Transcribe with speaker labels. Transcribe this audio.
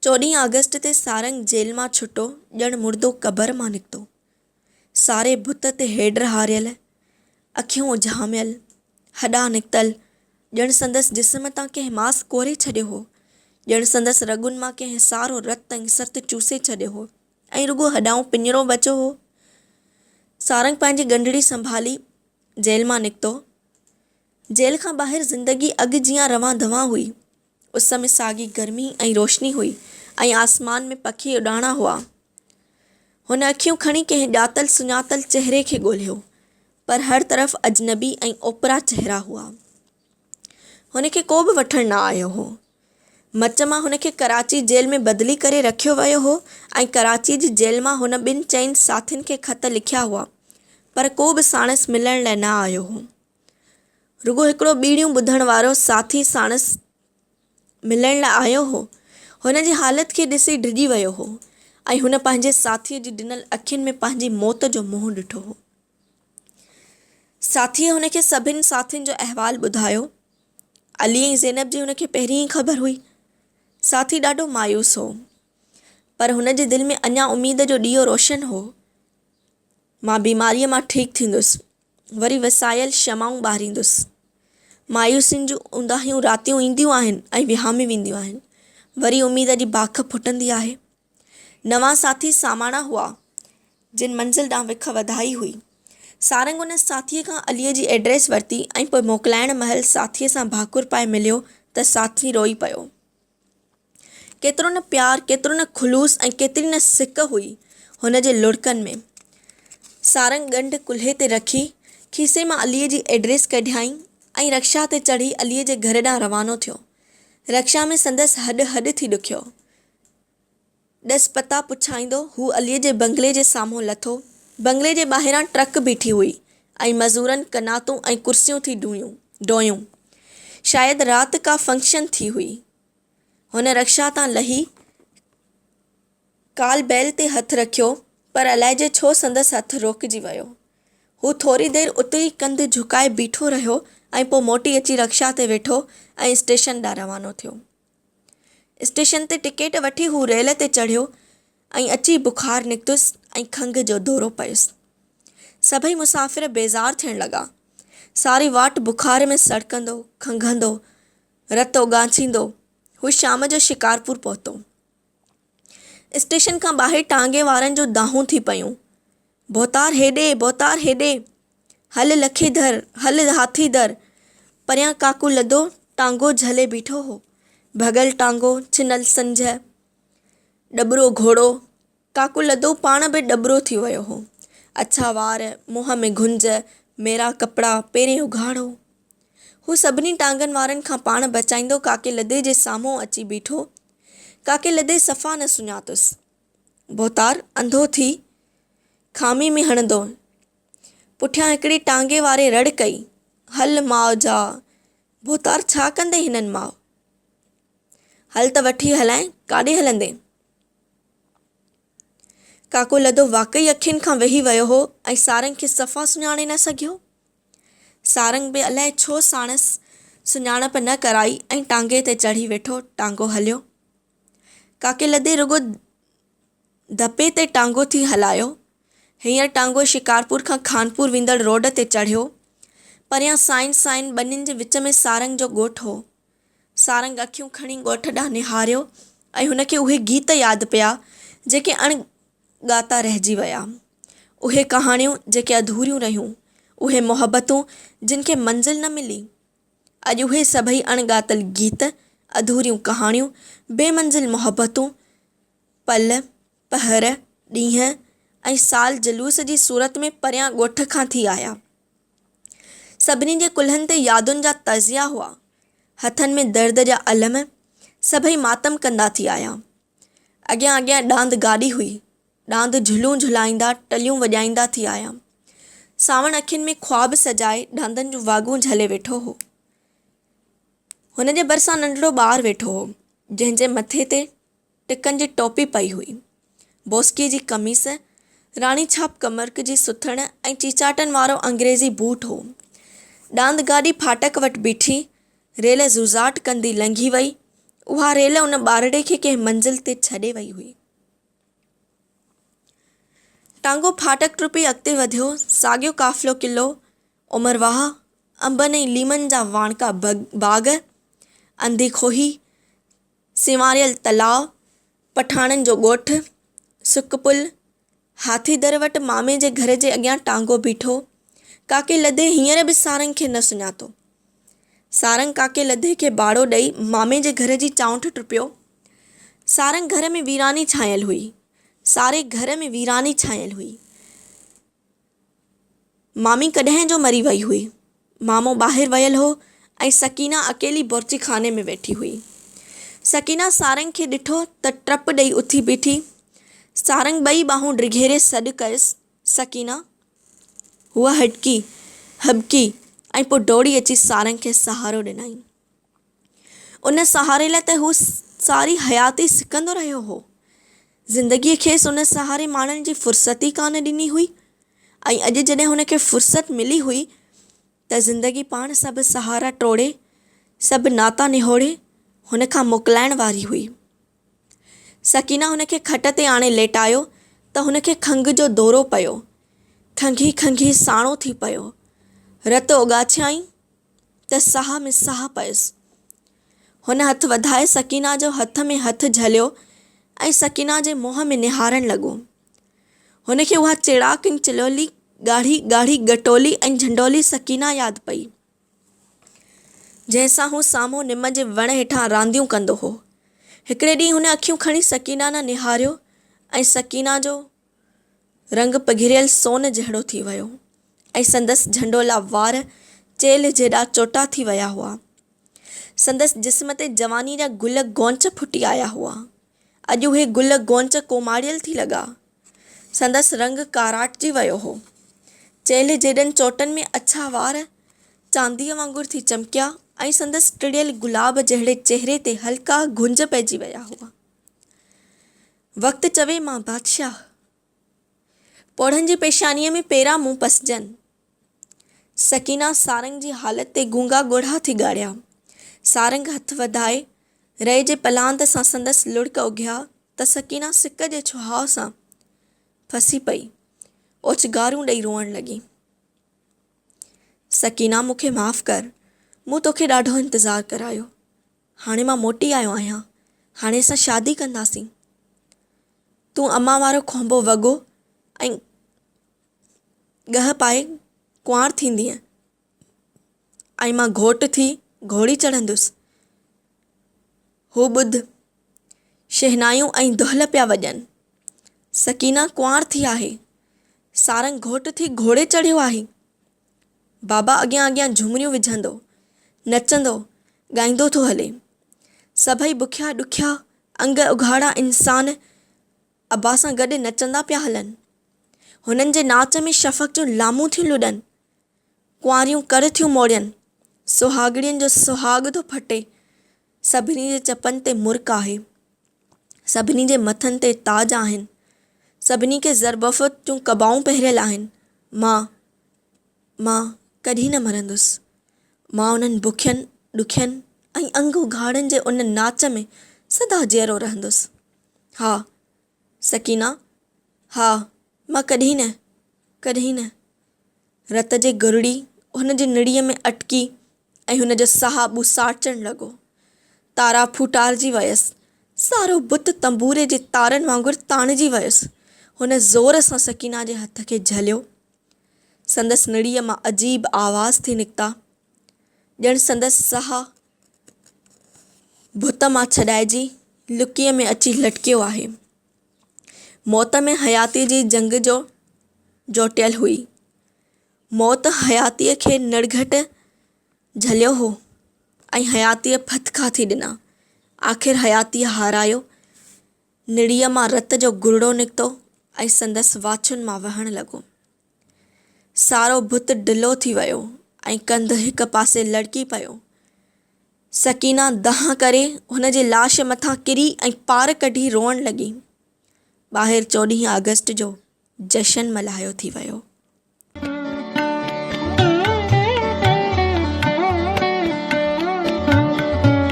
Speaker 1: 14 अगस्त ते सारंग जेल मां छुटो, ॼण मुर्दो क़बर मां निकितो। सारे बुत ते हेड हारियल, अखियूं उझामियल, हॾा निकितल, ॼण संदसि जिस्म तां कंहिं मांस कोरे छॾियो हो। ॼण संदसि रॻुनि मां कंहिं सारो रत ऐं सर्त चूसे छॾियो हो ऐं रुॻो हॾाऊं पिञिरो बचियो हो। सारंग पंहिंजी गंढड़ी संभाली जेल मां निकितो। जेल खां ॿाहिरि ज़िंदगी अॻु जीअं रवां धवां हुई। उस में साॻी गर्मी ऐं रोशनी हुई ऐं आसमान में पखी उॾाणा हुआ। हुन अखियूं खणी कंहिं ॼातल सुञातल चहिरे खे ॻोल्हियो, पर हर तरफ़ अजनबी ऐं ओपरा चहिरा हुआ। हुनखे को बि वठणु न आयो हो। मच मां हुनखे कराची जेल में बदिली करे रखियो वियो हो ऐं कराची जी जेल मां हुन 2 चइनि साथियुनि खे ख़त लिखिया हुआ, पर को बि साणसि मिलण लाइ न आयो हो। रुॻो हिकिड़ो ॿीड़ियूं ॿुधण वारो साथी साणसि मिलण लाइ आयो हो। हुन जी हालत खे ॾिसी डिॼी वियो हो ऐं हुन पंहिंजे साथीअ जी ॾिनल अखियुनि में पंहिंजी मौत जो मुंहुं ॾिठो हो। साथीअ हुनखे सभिनि साथियुनि जो अहवालु ॿुधायो। अली ऐं ज़ैनब जी हुनखे पहिरीं ई ख़बर हुई। साथी ॾाढो मायूस हो, पर हुन जे दिलि में अञा उमेद जो ॾीओ रोशन हो। मां बीमारीअ मां ठीकु थींदुसि, वरी वसायल शमाऊं ॿारींदुसि। मायूसियुनि जूं ऊंदाहियूं रातियूं ईंदियूं आहिनि ऐं विहामे वेंदियूं आहिनि, वरी उमेद जी बाख फुटंदी आहे। नवां साथी सामाणा हुआ, जिन मंज़िल ॾांहुं विख वधाई हुई। सारंग उन साथीअ खां अलीअ जी एड्रेस वरिती ऐं पोइ मोकिलाइण महिल साथीअ सां भाकुर पाए मिलियो त साथी रोई पियो। केतिरो न प्यार, केतिरो न ख़ुलूस ऐं केतिरी न सिक हुई हुन जे लुड़कनि में। सारंग ॻंढि कुल्हे ते रखी खीसे मां अलीअ जी एड्रेस कढियाईं ऐं रक्षा ते चढ़ी अलीअ जे घर ॾांहुं रवानो थियो। रक्षा में संदसि हॾ थी ॾुखियो। ॾस पता पुछाईंदो हू अलीअ जे बंगले जे साम्हूं लथो। बंगले जे ॿाहिरां ट्रक बीठी हुई ऐं मज़ूरनि कनातूं ऐं कुर्सियूं थी ढोयूं। शायदि राति का फंक्शन थी हुई। हुन रक्षा तां लही काल बैल ते हथु रखियो, पर अलाए जे छो संदसि हथु रोकिजी वियो। हू थोरी देरि उते ई कंधु झुकाए बीठो रहियो ऐं पोइ मोटी अची रक्षा ते वेठो ऐं स्टेशन ॾांहुं रवानो थियो। स्टेशन ते टिकेट वठी हू रेल ते चढ़ियो ऐं अची बुख़ारु निकितुसि ऐं खंघि जो दौरो पियुसि। सभई मुसाफ़िर बेज़ार थियण लॻा। सारी वाट बुख़ार में सड़कंदो, खंघंदो, रत उॻाछींदो हू शाम जो शिकारपुर पहुतो। स्टेशन खां ॿाहिरि टांगे वारनि जूं दाहूं थी पयूं। बोतार हेॾे, बोतार हेॾे, हल लखे धर, हल हाथी धर। परियां काकू लधो टांगो झले बीठो हो। भॻल टांगो, छिनल संझ, डॿरो घोड़ो। काकू लधो पाण बि डॿरो थी वियो हो। अछा वार, मुंहं में गुंज, मेरा कपिड़ा, पेरें उघाड़ो। हू सभिनी टांगनि वारनि खां पाण बचाईंदो काके लधे जे साम्हूं अची बीठो। काके लधे सफ़ा न सुञातुसि। बोतार अंधो थी खामी में हणंदो। पुठियां हिकिड़ी टांगे वारे रड़ कई, हल माउ जा। बोतार छा कंदे हिननि माउ? हल त वठी हलाए, काॾे हलंदे? काको लधो वाक़ई अखियुनि खां वेही वियो हो ऐं सारंग खे सफ़ा सुञाणे न सघियो। सारंग बि अलाए छो साणसि सुञाणप न कराई ऐं टांगे ते चढ़ी वेठो। टांगो हलियो। काके लधे रुॻो धपे ते टांगो थी हलायो। हींअर टांगो शिकारपुर खां खानपुर वेंदड़ रोड ते चढ़ियो। परियां साइन ॿनिनि जे विच में सारंग जो ॻोठु हो। सारंग अखियूं खणी ॻोठ ॾांहुं निहारियो ऐं हुनखे उहे गीत यादि पिया जेके अणॻाता रहिजी विया। उहे कहाणियूं जेके अधूरियूं रहियूं। उहे मोहबतूं जिन खे मंज़िल न मिली। अॼु उहे सभई अणॻातल गीत, अधूरियूं कहाणियूं, बेमंज़िल मोहबतूं, पल, पहर, ॾींहं ऐं साल जलूस जी सूरत में परियां ॻोठ खां थी आया। सभिनी जे कुल्हनि ते यादुनि जा तज़िया हुआ, हथनि में दर्द जा अलम। सभई मातम कंदा थी आया। अॻियां ॾांद गाॾी हुई। ॾांद झूलूं झुलाईंदा, टलियूं वॼाईंदा थी आया। सावण अखियुनि में ख्वाब सजाए ॾांदनि जूं वाॻूं झले वेठो हो। हुन जे भरिसां नंढड़ो ॿारु वेठो हो, जंहिंजे मथे ते टिकनि जी टोपी पई हुई। बोस्कीअ जी कमीस, राणी छाप कमरक जी सुथण ऐं चीचाटनि वारो अंग्रेज़ी बूट हो। ॾांद गाॾी फाटक वटि बीठी, रेल ज़ुज़ाट कंदी लंघी वई। उहा रेल उन ॿारड़े खे कंहिं मंज़िल ते छॾे वई हुई। टांगो फाटक टुपी अॻिते वधियो। साॻियो काफ़िलो किलो, उमरवाह, अंबनि ऐं लीमनि जा वाणका बाग़, अंधी खोही, सिंवारियल तलाउ, पठाणनि जो ॻोठु, सुक पुल, हाथी दर वटि मामे जे घर जे अॻियां टांगो बीठो। काके लधे हींअर बि सारंग खे न सुञातो। सारंग काके लधे खे बाड़ो ॾेई मामे जे घर जी चाउंठ टुपियो। सारंग घर में वीरानी छायल हुई। सारे घर में वीरानी छायल हुई। मामी कॾहिं जो मरी वई हुई। मामो ॿाहिरि वियल हो ऐं सकीना अकेली बुर्जी खाने में वेठी हुई। सकीना सारंग खे ॾिठो त ट्रप ॾेई उथी बीठी। सारंग ॿई ॿाहूं ड्रिघेरे सॾु कयसि, सकीना। हूअ हबकी ऐं पोइ डोड़ी अची सारंग खे सहारो ॾिनई। उन सहारे लाइ त हू सारी हयाती सिकंदो रहियो हो। ज़िंदगीअ खेसि उन सहारे माण्हुनि जी फ़ुर्सत ई कान ॾिनी हुई ऐं अॼु जॾहिं हुनखे फ़ुर्सत मिली हुई त ज़िंदगी पाण सभु सहारा टोड़े, सभु नाता निहोड़े हुन खां मोकिलाइण वारी हुई। सकीना हुनखे खट ते आणे लेटायो त हुनखे खंघि जो दौरो पियो। खंघी खंघी साणो थी पियो। रत उगाछियाईं त साह में साह पियसि। हुन हथु वधाए सकीना जो हथ में हथु झलियो ऐं सकीना जे मुंहं में निहारणु लॻो। हुनखे उहा चिड़ाक चिलोली, ॻाढ़ी ॻाढ़ी गटोली ऐं झंडोली सकीना यादि पई, जंहिंसां हू साम्हूं निम जे वण हेठां रांदियूं कंदो हो। हिकिड़े ॾींहुं हुन अखियूं खणी सकीना न निहारियो ऐं सकीना जो रंग पिघिरियल सोन जहिड़ो थी वियो ऐं संदसि झंडोला वार चेल जेॾा चोटा थी विया हुआ। संदसि जिस्म ते जवानी जा गुल गोंच फुटी आया हुआ। अॼु उहे गुल गोंच कोमाड़ियल थी लॻा। संदसि रंग काराटिजी वियो हो। चेल जेॾनि चोटनि में अछा वार चांदीअ वांगुरु थी चमकिया ऐं संदसि टिड़ियल गुलाब जहिड़े चेहरे ते हल्का गुंज पइजी विया हुआ। वक़्तु चवे मां बादशाह। पोड़नि जी पेशानीअ में पेरा मुंहुं पसजनि। सकीना सारंग जी हालत ते गूंगा ॻोढ़ा थी ॻाढ़िया। सारंग हथु वधाए रए जे पलांद सां संदसि लुड़क उघिया त सकीना सिक जे छुहाउ सां फसी पई, ओचगारूं ॾेई रोअण लॻी। सकीना, मूंखे माफ़ कर। मूं तोखे ॾाढो इंतज़ारु करायो। हाणे मां मोटी आयो आहियां। हाणे असां शादी कंदासीं। तूं अम्मा वारो खोंबो वॻो ऐं ॻह पाए कुंवार थींदीअ ऐं मां घोटु थी घोड़ी चढ़ंदुसि। हू ॿुध, शहनायूं ऐं दुहल पिया वॼनि। सकीना कुंवार थी आहे। सारंग घोटु थी घोड़े चढ़ियो आहे। बाबा अॻियां अॻियां झुमरियूं विझंदो, नचंदो, ॻाईंदो थो हले। सभई बुखिया ॾुखिया अंग उघाड़ा इंसान अबा सां गॾु नचंदा पिया हलनि। हुननि जे नाच में शफ़क़ जूं लामूं थियूं लुॾनि, कुंवारियूं कर थियूं मोड़नि, सुहाॻिणियुनि जो सुहाॻ थो फटे। सभिनी जे चपनि ते मुर्क आहे। सभिनी जे मथनि ते ताज आहिनि। सभिनी खे ज़रबफ़त जूं कबाऊं पहिरियल आहिनि। मां कॾहिं न मरंदुसि। मां उन्हनि बुखियनि ॾुखियनि ऐं अंग उघाड़नि जे उन नाच में सदा जीअरो रहंदुसि। हा सकीना, हा, मां कॾहिं न। रत जे गुरड़ी हुन जी निड़ीअ में अटकी ऐं हुन जो साहु ॿुसाचणु लॻो। तारा फूटारजी वयसि। सारो बुत तंबूरे जे तारनि वांगुरु ताणिजी वयसि। हुन ज़ोर सां सकीना जे हथ खे झलियो। संदसि निड़ीअ मां अजीब आवाज़ थी निकिता। ॼणु संदसि साहु बुत मां छॾाइजी लुकीअ में अची लटकियो आहे। मौत में हयातीअ जी जंग जो जोटियल हुई। मौत हयातीअ खे निड़घट झलियो हो ऐं हयातीअ फतखा थी ॾिना। आख़िर हयातीअ हारायो। निड़ीअ मां रत जो गुरड़ो निकितो ऐं संदसि वाछुनि मां वहणु लॻो। सारो बुत ढिलो थी वियो ऐं कंधु हिकु पासे लड़की पियो। सकीना दहां करे हुन जे लाश मथां किरी ऐं पार कढी रोअण लॻी। ॿाहिरि 14 अगस्त जो जशन मल्हायो थी वियो।